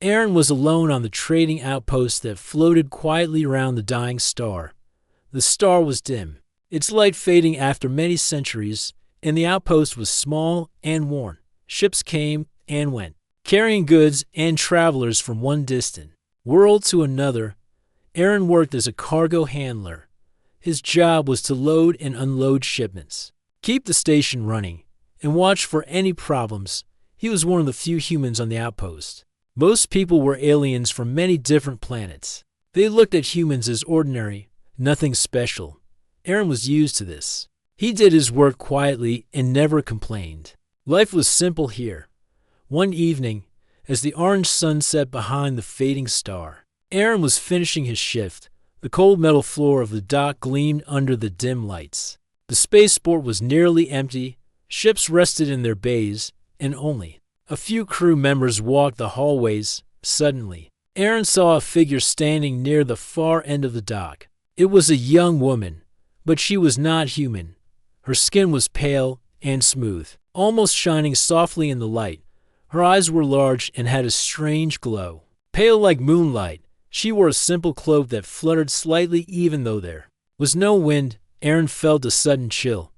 Aaron was alone on the trading outpost that floated quietly around the dying star. The star was dim, its light fading after many centuries, and the outpost was small and worn. Ships came and went, carrying goods and travelers from one distant world to another. Aaron worked as a cargo handler. His job was to load and unload shipments, keep the station running, and watch for any problems. He was one of the few humans on the outpost. Most people were aliens from many different planets. They looked at humans as ordinary, nothing special. Aaron was used to this. He did his work quietly and never complained. Life was simple here. One evening, as the orange sun set behind the fading star, Aaron was finishing his shift. The cold metal floor of the dock gleamed under the dim lights. The spaceport was nearly empty. Ships rested in their bays, and only a few crew members walked the hallways. Suddenly, Aaron saw a figure standing near the far end of the dock. It was a young woman, but she was not human. Her skin was pale and smooth, almost shining softly in the light. Her eyes were large and had a strange glow. Pale like moonlight, she wore a simple cloak that fluttered slightly even though there was no wind. Aaron felt a sudden chill,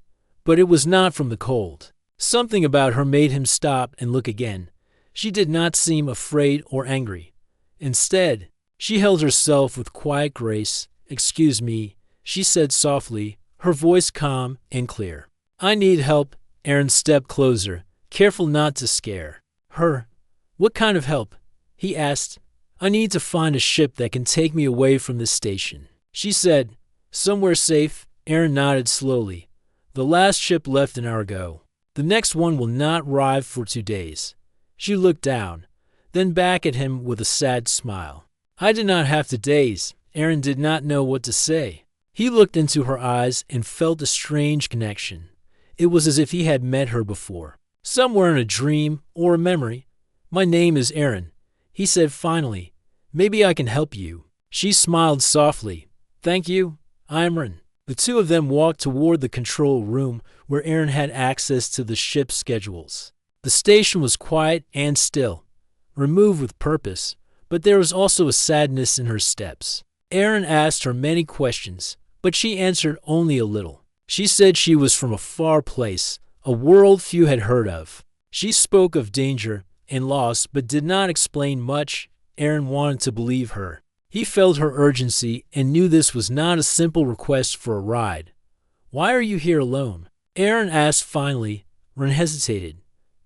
but it was not from the cold. Something about her made him stop and look again. She did not seem afraid or angry. Instead, she held herself with quiet grace. "Excuse me," she said softly, her voice calm and clear. "I need help." Aaron stepped closer, careful not to scare her. "What kind of help?" he asked. "I need to find a ship that can take me away from this station," she said. "Somewhere safe." Aaron nodded slowly. "The last ship left an hour ago. The next one will not arrive for 2 days." She looked down, then back at him with a sad smile. "I did not have 2 days." Aaron did not know what to say. He looked into her eyes and felt a strange connection. It was as if he had met her before, somewhere in a dream or a memory. "My name is Aaron," he said finally. "Maybe I can help you." She smiled softly. "Thank you. I'm Aaron." The two of them walked toward the control room where Aaron had access to the ship's schedules. The station was quiet and still, removed with purpose, but there was also a sadness in her steps. Aaron asked her many questions, but she answered only a little. She said she was from a far place, a world few had heard of. She spoke of danger and loss but did not explain much. Aaron wanted to believe her. He felt her urgency and knew this was not a simple request for a ride. "Why are you here alone?" Aaron asked finally. Ren hesitated.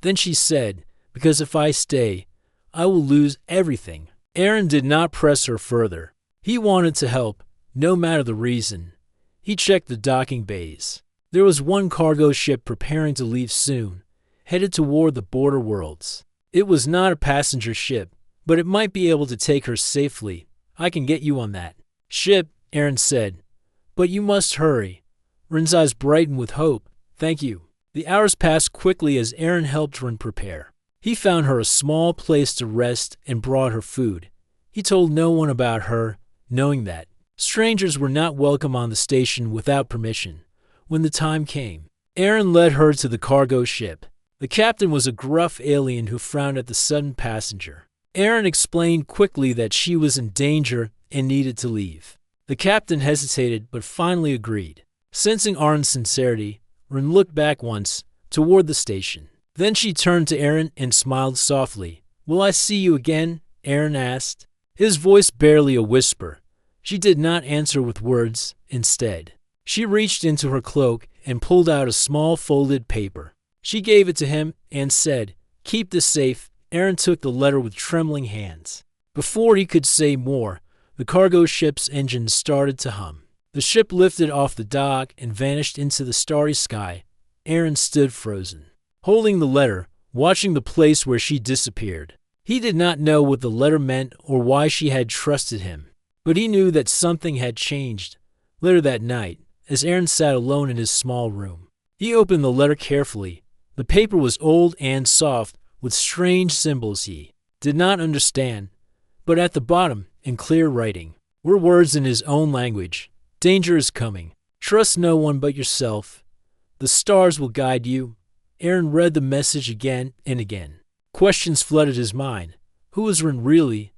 Then she said, "Because if I stay, I will lose everything." Aaron did not press her further. He wanted to help, no matter the reason. He checked the docking bays. There was one cargo ship preparing to leave soon, headed toward the border worlds. It was not a passenger ship, but it might be able to take her safely. "I can get you on that ship," Aaron said. "But you must hurry." Ren's eyes brightened with hope. "Thank you." The hours passed quickly as Aaron helped Ren prepare. He found her a small place to rest and brought her food. He told no one about her, knowing that strangers were not welcome on the station without permission. When the time came, Aaron led her to the cargo ship. The captain was a gruff alien who frowned at the sudden passenger. Aaron explained quickly that she was in danger and needed to leave. The captain hesitated but finally agreed. Sensing Aaron's sincerity, Ren looked back once toward the station. Then she turned to Aaron and smiled softly. "Will I see you again?" Aaron asked, his voice barely a whisper. She did not answer with words. Instead, she reached into her cloak and pulled out a small folded paper. She gave it to him and said, "Keep this safe." Aaron took the letter with trembling hands. Before he could say more, the cargo ship's engine started to hum. The ship lifted off the dock and vanished into the starry sky. Aaron stood frozen, holding the letter, watching the place where she disappeared. He did not know what the letter meant or why she had trusted him, but he knew that something had changed. Later that night, as Aaron sat alone in his small room, he opened the letter carefully. The paper was old and soft, with strange symbols he did not understand, but at the bottom, in clear writing, were words in his own language. "Danger is coming. Trust no one but yourself. The stars will guide you." Aaron read the message again and again. Questions flooded his mind. Who was Rin really?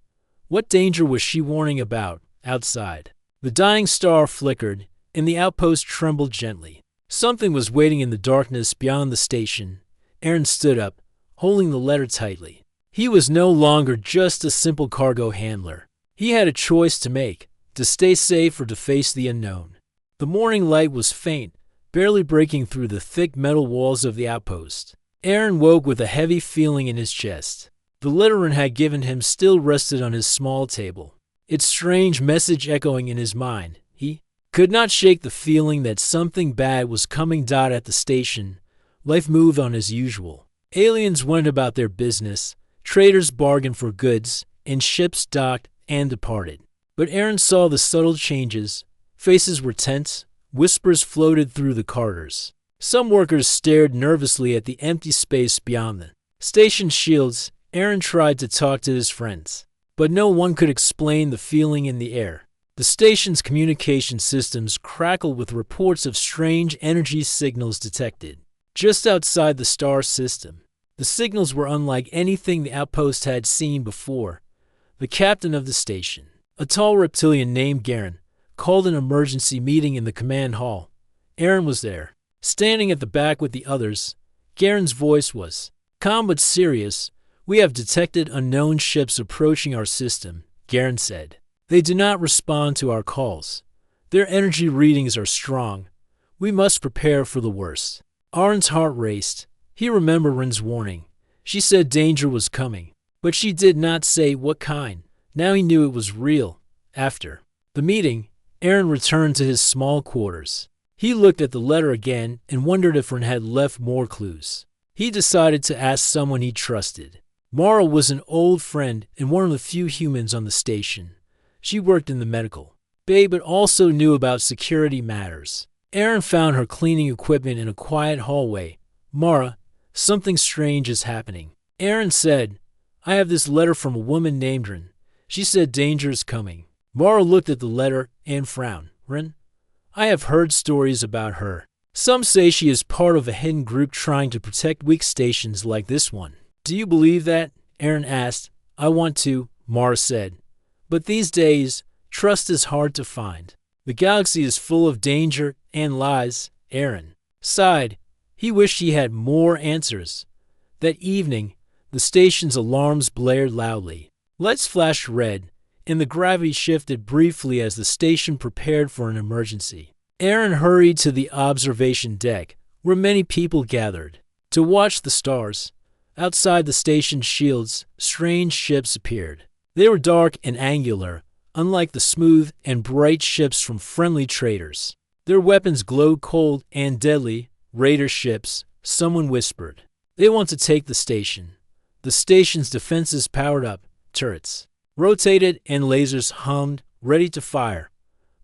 What danger was she warning about outside? The dying star flickered, and the outpost trembled gently. Something was waiting in the darkness beyond the station. Aaron stood up, holding the letter tightly. He was no longer just a simple cargo handler. He had a choice to make, to stay safe or to face the unknown. The morning light was faint, barely breaking through the thick metal walls of the outpost. Aaron woke with a heavy feeling in his chest. The letter Rin had given him still rested on his small table, its strange message echoing in his mind. He could not shake the feeling that something bad was coming. At the station, life moved on as usual. Aliens went about their business, traders bargained for goods, and ships docked and departed. But Aaron saw the subtle changes. Faces were tense, whispers floated through the corridors. Some workers stared nervously at the empty space beyond them. Station shields. Aaron tried to talk to his friends, but no one could explain the feeling in the air. The station's communication systems crackled with reports of strange energy signals detected just outside the star system. The signals were unlike anything the outpost had seen before. The captain of the station, a tall reptilian named Garen, called an emergency meeting in the command hall. Aaron was there, standing at the back with the others. Garen's voice was calm but serious. "We have detected unknown ships approaching our system," Garen said. "They do not respond to our calls. Their energy readings are strong. We must prepare for the worst." Aaron's heart raced. He remembered Rin's warning. She said danger was coming, but she did not say what kind. Now he knew it was real. After the meeting, Aaron returned to his small quarters. He looked at the letter again and wondered if Rin had left more clues. He decided to ask someone he trusted. Mara was an old friend and one of the few humans on the station. She worked in the medical bay but also knew about security matters. Aaron found her cleaning equipment in a quiet hallway. "Mara, something strange is happening." Aaron said, "I have this letter from a woman named Rin. She said danger is coming." Mara looked at the letter and frowned. "Rin? I have heard stories about her. Some say she is part of a hidden group trying to protect weak stations like this one." "Do you believe that?" Aaron asked. "I want to," Mara said. "But these days, trust is hard to find. The galaxy is full of danger and lies." Aaron sighed. He wished he had more answers. That evening, the station's alarms blared loudly. Lights flashed red, and the gravity shifted briefly as the station prepared for an emergency. Aaron hurried to the observation deck, where many people gathered to watch the stars. Outside the station's shields, strange ships appeared. They were dark and angular, unlike the smooth and bright ships from friendly traders. Their weapons glowed cold and deadly. "Raider ships," someone whispered. "They want to take the station." The station's defenses powered up. Turrets rotated and lasers hummed, ready to fire.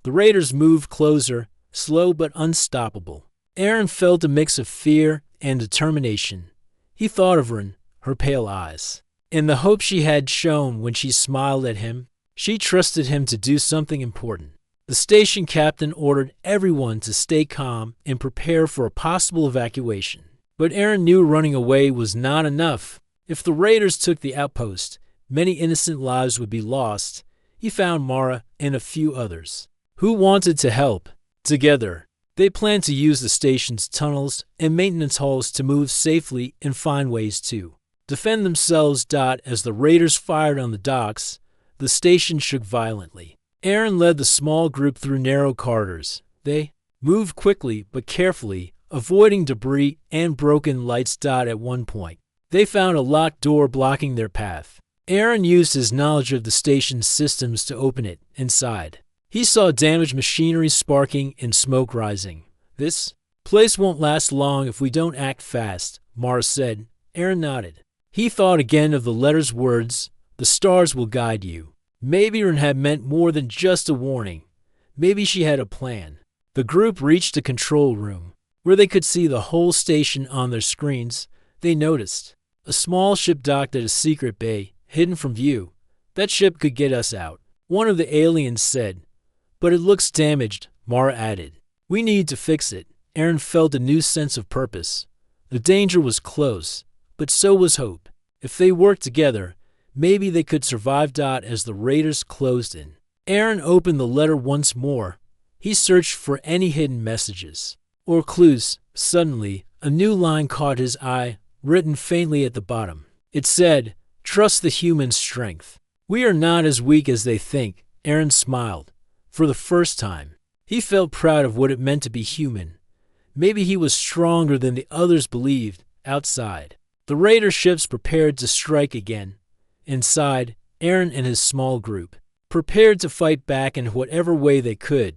The raiders moved closer, slow but unstoppable. Aaron felt a mix of fear and determination. He thought of Rin, her pale eyes, and the hope she had shown when she smiled at him. She trusted him to do something important. The station captain ordered everyone to stay calm and prepare for a possible evacuation. But Aaron knew running away was not enough. If the raiders took the outpost, many innocent lives would be lost. He found Mara and a few others who wanted to help. Together, they planned to use the station's tunnels and maintenance halls to move safely and find ways to defend themselves. As the raiders fired on the docks, the station shook violently. Aaron led the small group through narrow corridors. They moved quickly but carefully, avoiding debris and broken lights. At one point, they found a locked door blocking their path. Aaron used his knowledge of the station's systems to open it. Inside, he saw damaged machinery sparking and smoke rising. "This place won't last long if we don't act fast," Mara said. Aaron nodded. He thought again of the letter's words, "The stars will guide you." Maybe Rin had meant more than just a warning. Maybe she had a plan. The group reached the control room, where they could see the whole station on their screens. They noticed a small ship docked at a secret bay, hidden from view. "That ship could get us out," one of the aliens said. "But it looks damaged," Mara added. "We need to fix it." Aaron felt a new sense of purpose. The danger was close, but so was hope. If they worked together, maybe they could survive. As the raiders closed in, Aaron opened the letter once more. He searched for any hidden messages or clues. Suddenly, a new line caught his eye, written faintly at the bottom. It said, "Trust the human strength. We are not as weak as they think." Aaron smiled. For the first time, he felt proud of what it meant to be human. Maybe he was stronger than the others believed. Outside, the raider ships prepared to strike again. Inside, Aaron and his small group prepared to fight back in whatever way they could.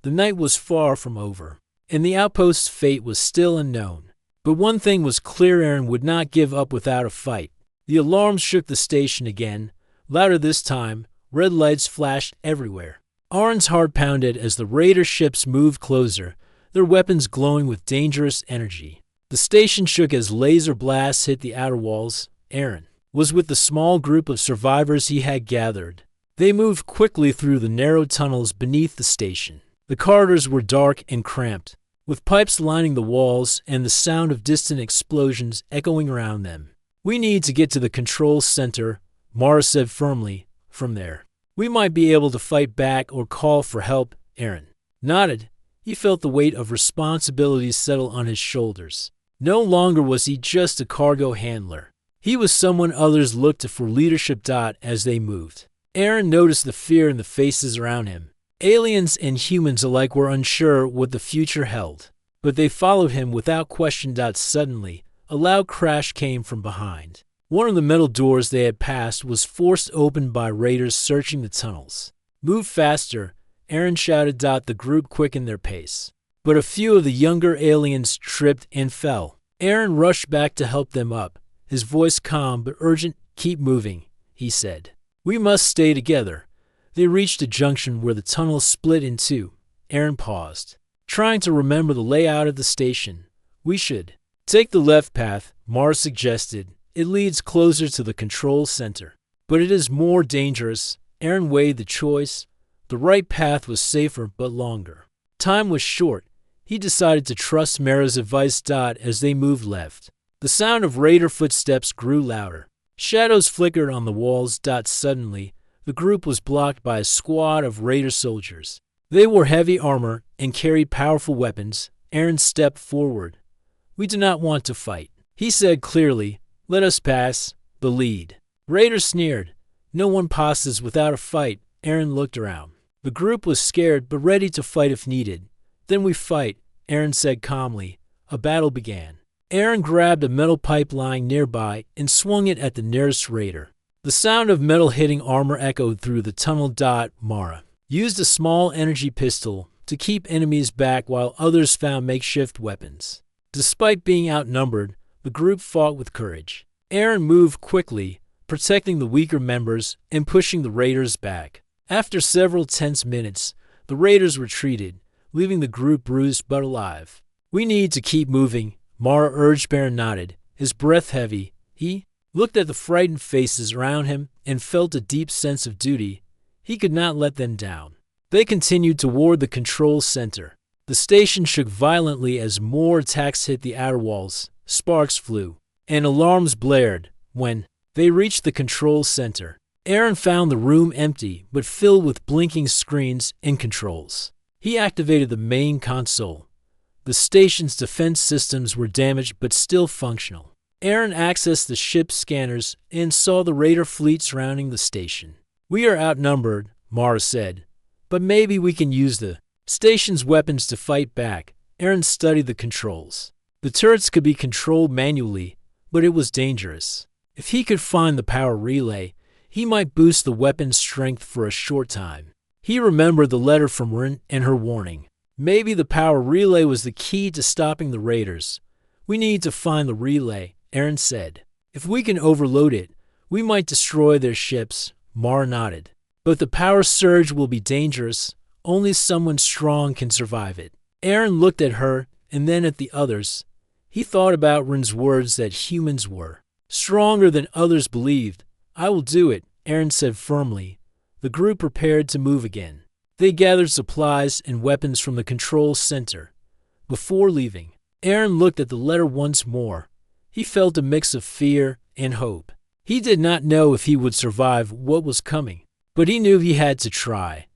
The night was far from over, and the outpost's fate was still unknown. But one thing was clear: Aaron would not give up without a fight. The alarms shook the station again, louder this time. Red lights flashed everywhere. Aaron's heart pounded as the raider ships moved closer, their weapons glowing with dangerous energy. The station shook as laser blasts hit the outer walls. Aaron was with the small group of survivors he had gathered. They moved quickly through the narrow tunnels beneath the station. The corridors were dark and cramped, with pipes lining the walls and the sound of distant explosions echoing around them. "We need to get to the control center," Mara said firmly. "From there, we might be able to fight back or call for help." Aaron nodded. He felt the weight of responsibility settle on his shoulders. No longer was he just a cargo handler. He was someone others looked to for leadership. As they moved, Aaron noticed the fear in the faces around him. Aliens and humans alike were unsure what the future held, but they followed him without question. Suddenly, a loud crash came from behind. One of the metal doors they had passed was forced open by raiders searching the tunnels. "Move faster," Aaron shouted. The group quickened their pace, but a few of the younger aliens tripped and fell. Aaron rushed back to help them up, his voice calm but urgent. "Keep moving," he said. "We must stay together." They reached a junction where the tunnel split in two. Aaron paused, trying to remember the layout of the station. "We should take the left path," Mars suggested. "It leads closer to the control center, but it is more dangerous." Aaron weighed the choice. The right path was safer but longer. Time was short. He decided to trust Mara's advice. As they moved left, the sound of raider footsteps grew louder. Shadows flickered on the walls. Suddenly, the group was blocked by a squad of raider soldiers. They wore heavy armor and carried powerful weapons. Aaron stepped forward. "We do not want to fight," he said clearly. "Let us pass." The lead raider sneered. "No one passes without a fight." Aaron looked around. The group was scared but ready to fight if needed. "Then we fight," Aaron said calmly. A battle began. Aaron grabbed a metal pipe lying nearby and swung it at the nearest raider. The sound of metal hitting armor echoed through the tunnel. Mara used a small energy pistol to keep enemies back while others found makeshift weapons. Despite being outnumbered, the group fought with courage. Aaron moved quickly, protecting the weaker members and pushing the raiders back. After several tense minutes, the raiders retreated, leaving the group bruised but alive. "We need to keep moving," Mara urged. Aaron nodded, his breath heavy. He looked at the frightened faces around him and felt a deep sense of duty. He could not let them down. They continued toward the control center. The station shook violently as more attacks hit the outer walls. Sparks flew, and alarms blared. When they reached the control center, Aaron found the room empty but filled with blinking screens and controls. He activated the main console. The station's defense systems were damaged but still functional. Aaron accessed the ship's scanners and saw the raider fleet surrounding the station. "We are outnumbered," Mara said, "but maybe we can use the station's weapons to fight back." Aaron studied the controls. The turrets could be controlled manually, but it was dangerous. If he could find the power relay, he might boost the weapon's strength for a short time. He remembered the letter from Rin and her warning. Maybe the power relay was the key to stopping the raiders. "We need to find the relay," Aaron said. "If we can overload it, we might destroy their ships." Mara nodded. "But the power surge will be dangerous. Only someone strong can survive it." Aaron looked at her and then at the others. He thought about Rin's words that humans were stronger than others believed. "I will do it," Aaron said firmly. The group prepared to move again. They gathered supplies and weapons from the control center. Before leaving, Aaron looked at the letter once more. He felt a mix of fear and hope. He did not know if he would survive what was coming, but he knew he had to try.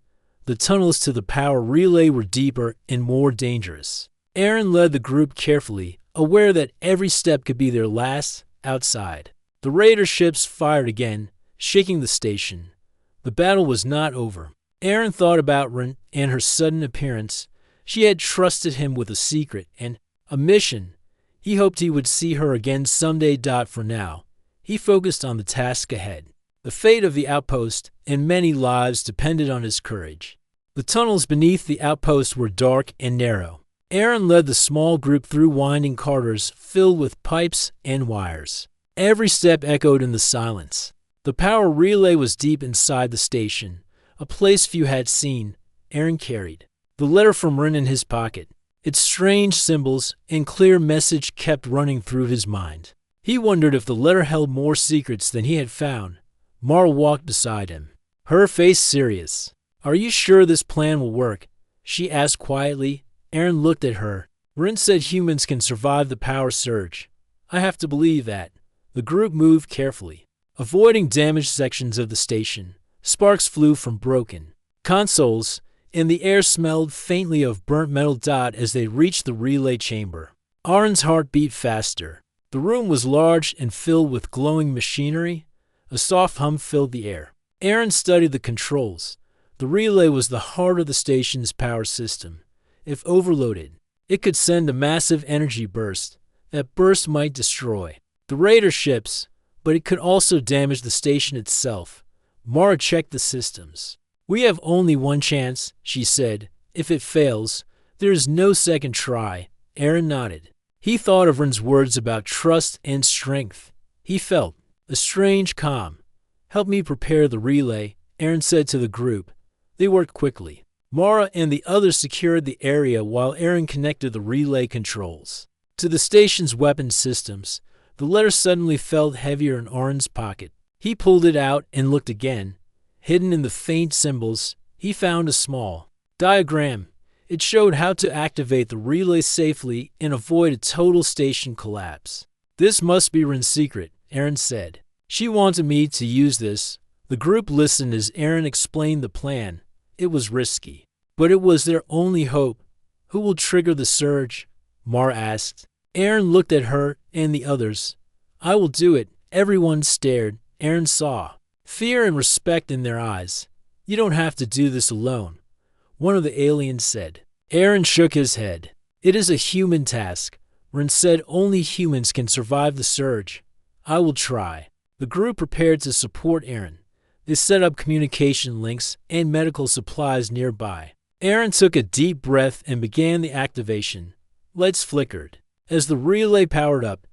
The tunnels to the power relay were deeper and more dangerous. Aaron led the group carefully, aware that every step could be their last outside. The raider ships fired again, shaking the station. The battle was not over. Aaron thought about Rin and her sudden appearance. She had trusted him with a secret and a mission. He hoped he would see her again someday. For now, he focused on the task ahead. The fate of the outpost and many lives depended on his courage. The tunnels beneath the outpost were dark and narrow. Aaron led the small group through winding corridors filled with pipes and wires. Every step echoed in the silence. The power relay was deep inside the station, a place few had seen. Aaron carried the letter from Rin in his pocket. Its strange symbols and clear message kept running through his mind. He wondered if the letter held more secrets than he had found. Mara walked beside him, her face serious. "Are you sure this plan will work?" she asked quietly. Aaron looked at her. "Rin said humans can survive the power surge. I have to believe that." The group moved carefully, avoiding damaged sections of the station. Sparks flew from broken consoles, and the air smelled faintly of burnt metal. As they reached the relay chamber, Aaron's heart beat faster. The room was large and filled with glowing machinery. A soft hum filled the air. Aaron studied the controls. The relay was the heart of the station's power system. If overloaded, it could send a massive energy burst. That burst might destroy the raider ships, but it could also damage the station itself. Mara checked the systems. "We have only one chance," she said. "If it fails, there is no second try." Aaron nodded. He thought of Rin's words about trust and strength. He felt a strange calm. "Help me prepare the relay," Aaron said to the group. They worked quickly. Mara and the others secured the area while Aaron connected the relay controls to the station's weapon systems. The letter suddenly felt heavier in Aaron's pocket. He pulled it out and looked again. Hidden in the faint symbols, he found a small diagram. It showed how to activate the relay safely and avoid a total station collapse. "This must be Rin's secret," Aaron said. "She wanted me to use this." The group listened as Aaron explained the plan. It was risky, but it was their only hope. "Who will trigger the surge?" Mara asked. Aaron looked at her and the others. "I will do it." Everyone stared. Aaron saw fear and respect in their eyes. "You don't have to do this alone," one of the aliens said. Aaron shook his head. "It is a human task. Rin said only humans can survive the surge. I will try." The group prepared to support Aaron. They set up communication links and medical supplies nearby. Aaron took a deep breath and began the activation. Lights flickered. As the relay powered up,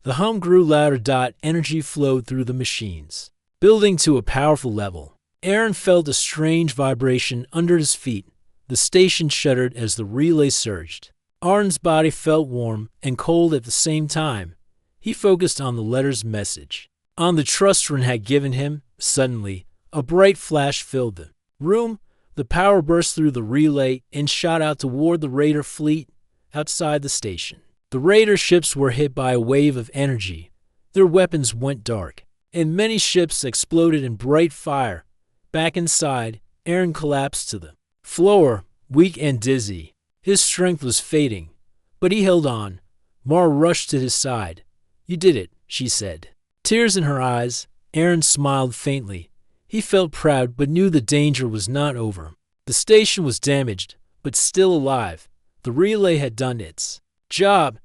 the hum grew louder. Energy flowed through the machines, building to a powerful level. Aaron felt a strange vibration under his feet. The station shuddered as the relay surged. Aaron's body felt warm and cold at the same time. He focused on the letter's message, on the trust Rin had given him. Suddenly, a bright flash filled the room. The power burst through the relay and shot out toward the raider fleet outside the station. The raider ships were hit by a wave of energy. Their weapons went dark, and many ships exploded in bright fire. Back inside, Aaron collapsed to the floor, weak and dizzy. His strength was fading, but he held on. Mara rushed to his side. "You did it," she said. Tears in her eyes, Aaron smiled faintly. He felt proud but knew the danger was not over. The station was damaged, but still alive. The relay had done its job.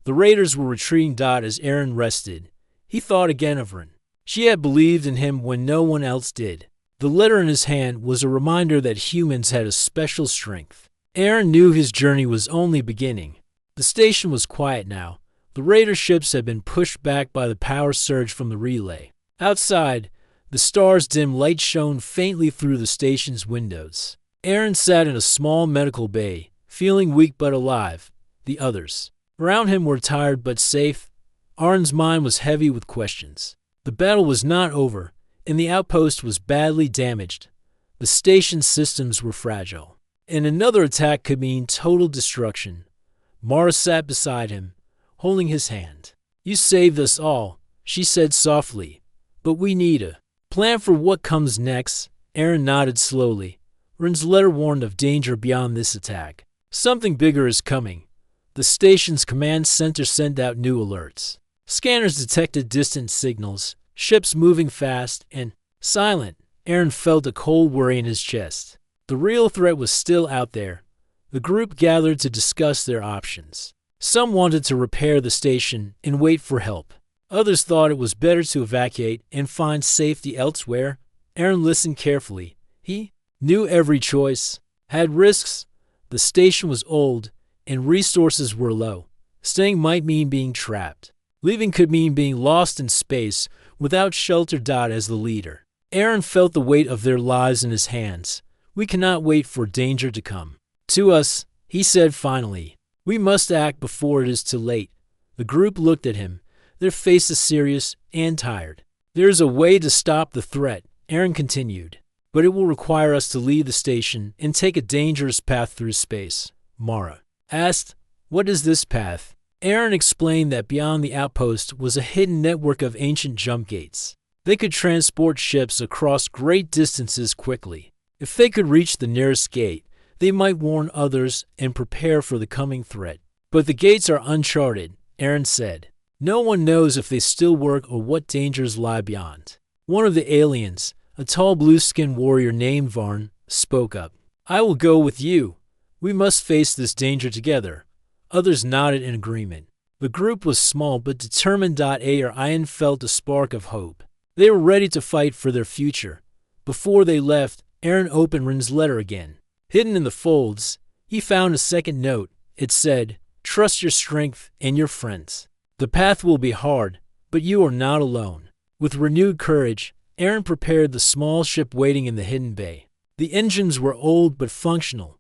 The raiders were retreating. As Aaron rested, he thought again of Rin. She had believed in him when no one else did. The letter in his hand was a reminder that humans had a special strength. Aaron knew his journey was only beginning. The station was quiet now. The raider ships had been pushed back by the power surge from the relay. Outside, the stars' dim light shone faintly through the station's windows. Aaron sat in a small medical bay, feeling weak but alive. The others around him were tired but safe. Aaron's mind was heavy with questions. The battle was not over, and the outpost was badly damaged. The station's systems were fragile, and another attack could mean total destruction. Mara sat beside him, holding his hand. "You saved us all," she said softly. But we need a plan for what comes next. Aaron nodded slowly. Ren's letter warned of danger beyond this attack. Something bigger is coming. The station's command center sent out new alerts. Scanners detected distant signals, ships moving fast and silent. Aaron felt a cold worry in his chest. The real threat was still out there. The group gathered to discuss their options. Some wanted to repair the station and wait for help. Others thought it was better to evacuate and find safety elsewhere. Aaron listened carefully. He knew every choice had risks. The station was old and resources were low. Staying might mean being trapped. Leaving could mean being lost in space without shelter. As the leader, Aaron felt the weight of their lives in his hands. We cannot wait for danger to come to us, he said finally. We must act before it is too late. The group looked at him, their faces serious and tired. There is a way to stop the threat, Aaron continued, but it will require us to leave the station and take a dangerous path through space. Mara asked, what is this path? Aaron explained that beyond the outpost was a hidden network of ancient jump gates. They could transport ships across great distances quickly. If they could reach the nearest gate, they might warn others and prepare for the coming threat. But the gates are uncharted, Aaron said. No one knows if they still work or what dangers lie beyond. One of the aliens, a tall blue-skinned warrior named Varn, spoke up. I will go with you. We must face this danger together. Others nodded in agreement. The group was small but determined. Aaron felt a spark of hope. They were ready to fight for their future. Before they left, Aaron opened Ren's letter again. Hidden in the folds, he found a second note. It said, trust your strength and your friends. The path will be hard, but you are not alone. With renewed courage, Aaron prepared the small ship waiting in the hidden bay. The engines were old but functional.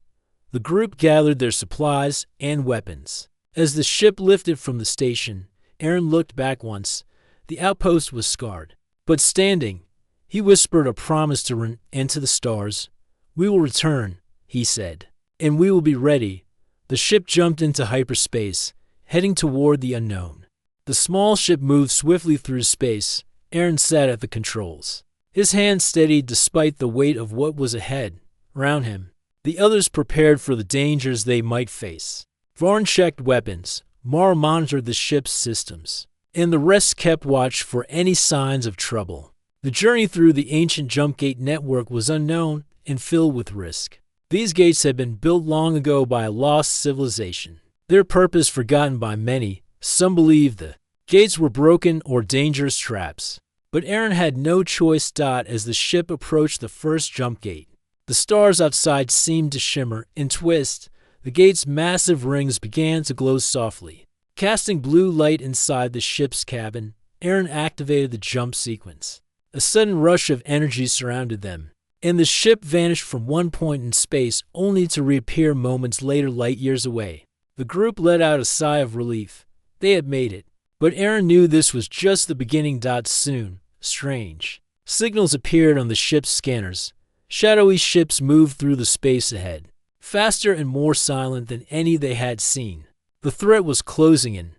The group gathered their supplies and weapons. As the ship lifted from the station, Aaron looked back once. The outpost was scarred, but standing. He whispered a promise to Ren and to the stars. We will return, he said, and we will be ready. The ship jumped into hyperspace, heading toward the unknown. The small ship moved swiftly through space. Aaron sat at the controls. His hands steadied despite the weight of what was ahead. Around him, the others prepared for the dangers they might face. Varn checked weapons. Mara monitored the ship's systems, and the rest kept watch for any signs of trouble. The journey through the ancient jump gate network was unknown and filled with risk. These gates had been built long ago by a lost civilization, their purpose forgotten by many. Some believed the gates were broken or dangerous traps. But Aaron had no choice. As the ship approached the first jump gate, the stars outside seemed to shimmer and twist. The gate's massive rings began to glow softly, casting blue light inside the ship's cabin. Aaron activated the jump sequence. A sudden rush of energy surrounded them, and the ship vanished from one point in space only to reappear moments later, light years away. The group let out a sigh of relief. They had made it. But Aaron knew this was just the beginning. Soon, strange signals appeared on the ship's scanners. Shadowy ships moved through the space ahead, faster and more silent than any they had seen. The threat was closing in.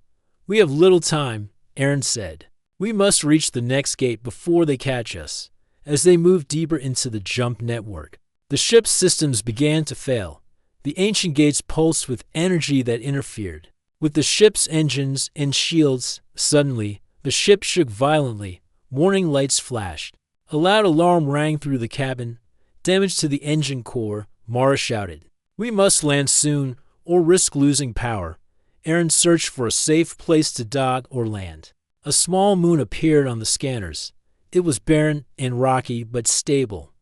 We have little time, Aaron said. We must reach the next gate before they catch us. As they moved deeper into the jump network, the ship's systems began to fail. The ancient gates pulsed with energy that interfered with the ship's engines and shields. Suddenly, the ship shook violently. Warning lights flashed. A loud alarm rang through the cabin. Damage to the engine core, Mara shouted. We must land soon or risk losing power. Aaron searched for a safe place to dock or land. A small moon appeared on the scanners. It was barren and rocky but stable.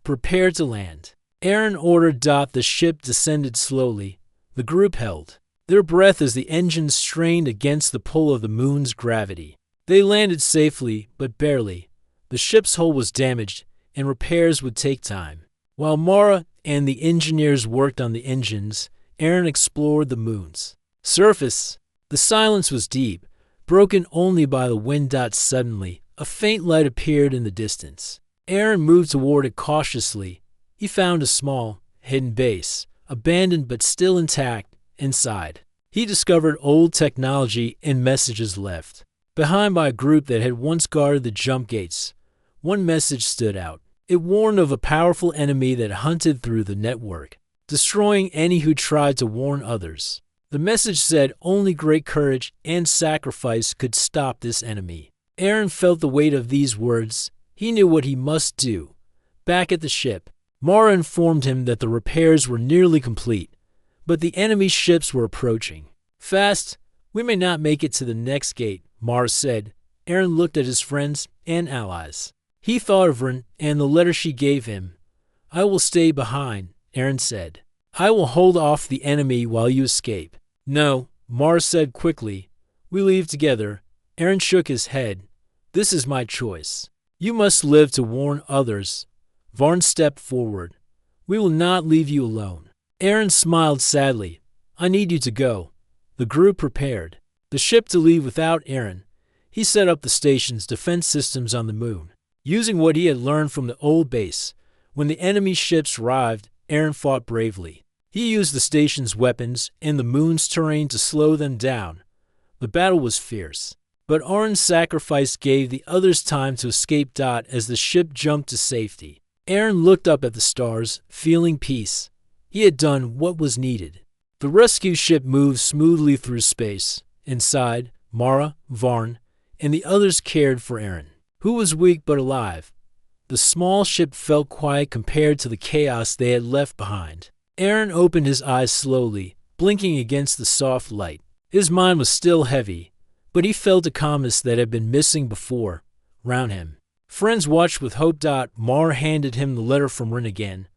Prepare to land, Aaron ordered. The ship descended slowly. The group held their breath as the engines strained against the pull of the moon's gravity. They landed safely, but barely. The ship's hull was damaged, and repairs would take time. While Mara and the engineers worked on the engines, Aaron explored the moon's surface. The silence was deep, broken only by the wind. Suddenly, a faint light appeared in the distance. Aaron moved toward it cautiously. He found a small, hidden base, abandoned but still intact. Inside, he discovered old technology and messages left behind by a group that had once guarded the jump gates. One message stood out. It warned of a powerful enemy that hunted through the network, destroying any who tried to warn others. The message said only great courage and sacrifice could stop this enemy. Aaron felt the weight of these words. He knew what he must do. Back at the ship, Mara informed him that the repairs were nearly complete, but the enemy ships were approaching. Fast, we may not make it to the next gate, Mara said. Aaron looked at his friends and allies. He thought of Rin and the letter she gave him. I will stay behind, Aaron said. I will hold off the enemy while you escape. No, Mara said quickly. We leave together. Aaron shook his head. This is my choice. You must live to warn others. Varn stepped forward. We will not leave you alone. Aaron smiled sadly. I need you to go. The group prepared the ship to leave without Aaron. He set up the station's defense systems on the moon, using what he had learned from the old base. When the enemy ships arrived, Aaron fought bravely. He used the station's weapons and the moon's terrain to slow them down. The battle was fierce, but Aaron's sacrifice gave the others time to escape. As the ship jumped to safety, Aaron looked up at the stars, feeling peace. He had done what was needed. The rescue ship moved smoothly through space. Inside, Mara, Varn, and the others cared for Aaron, who was weak but alive. The small ship felt quiet compared to the chaos they had left behind. Aaron opened his eyes slowly, blinking against the soft light. His mind was still heavy, but he felt a calmness that had been missing before. Round him, friends watched with hope. Mara handed him the letter from Rin again.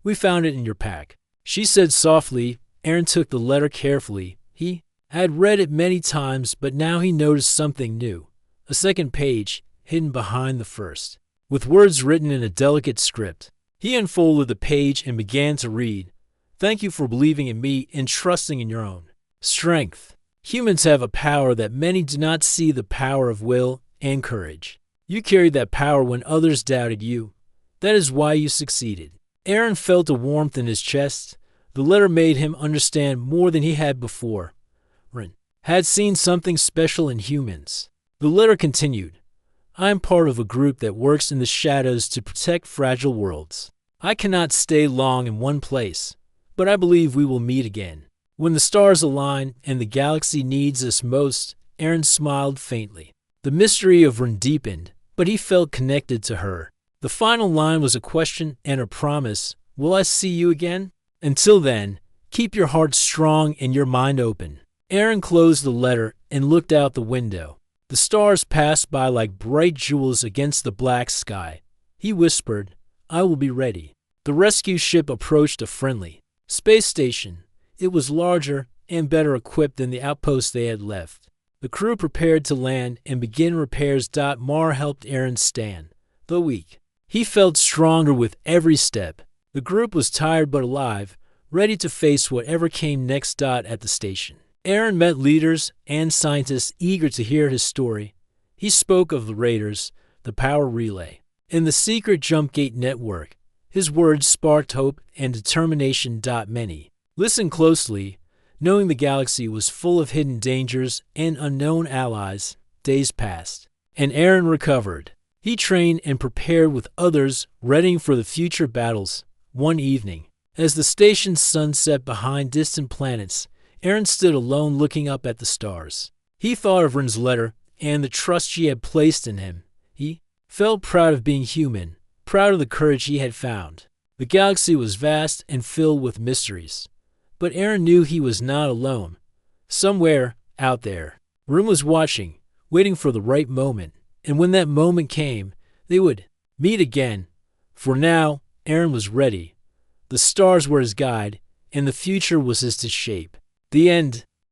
We found it in your pack, she said softly. Aaron took the letter carefully. He had read it many times, but now he noticed something new. A second page, hidden behind the first, with words written in a delicate script. He unfolded the page and began to read. Thank you for believing in me and trusting in your own strength. Humans have a power that many do not see, the power of will and courage. You carried that power when others doubted you. That is why you succeeded. Aaron felt a warmth in his chest. The letter made him understand more than he had before. Rin had seen something special in humans. The letter continued. I am part of a group that works in the shadows to protect fragile worlds. I cannot stay long in one place, but I believe we will meet again. When the stars align and the galaxy needs us most, Aaron smiled faintly. The mystery of Rin deepened, but he felt connected to her. The final line was a question and a promise. Will I see you again? Until then, keep your heart strong and your mind open. Aaron closed the letter and looked out the window. The stars passed by like bright jewels against the black sky. He whispered, I will be ready. The rescue ship approached a friendly space station. It was larger and better equipped than the outpost they had left. The crew prepared to land and begin repairs. Mara helped Aaron stand, though weak. He felt stronger with every step. The group was tired but alive, ready to face whatever came next. At the station, Aaron met leaders and scientists eager to hear his story. He spoke of the Raiders, the power relay, and the secret jump gate network. His words sparked hope and determination. Many listened closely, knowing the galaxy was full of hidden dangers and unknown allies. Days passed, and Aaron recovered. He trained and prepared with others, readying for the future battles. One evening, as the station's sun set behind distant planets, Aaron stood alone looking up at the stars. He thought of Rin's letter and the trust she had placed in him. He felt proud of being human, proud of the courage he had found. The galaxy was vast and filled with mysteries. But Aaron knew he was not alone. Somewhere out there, Rin was watching, waiting for the right moment. And when that moment came, they would meet again. For now, Aaron was ready. The stars were his guide, and the future was his to shape. The end.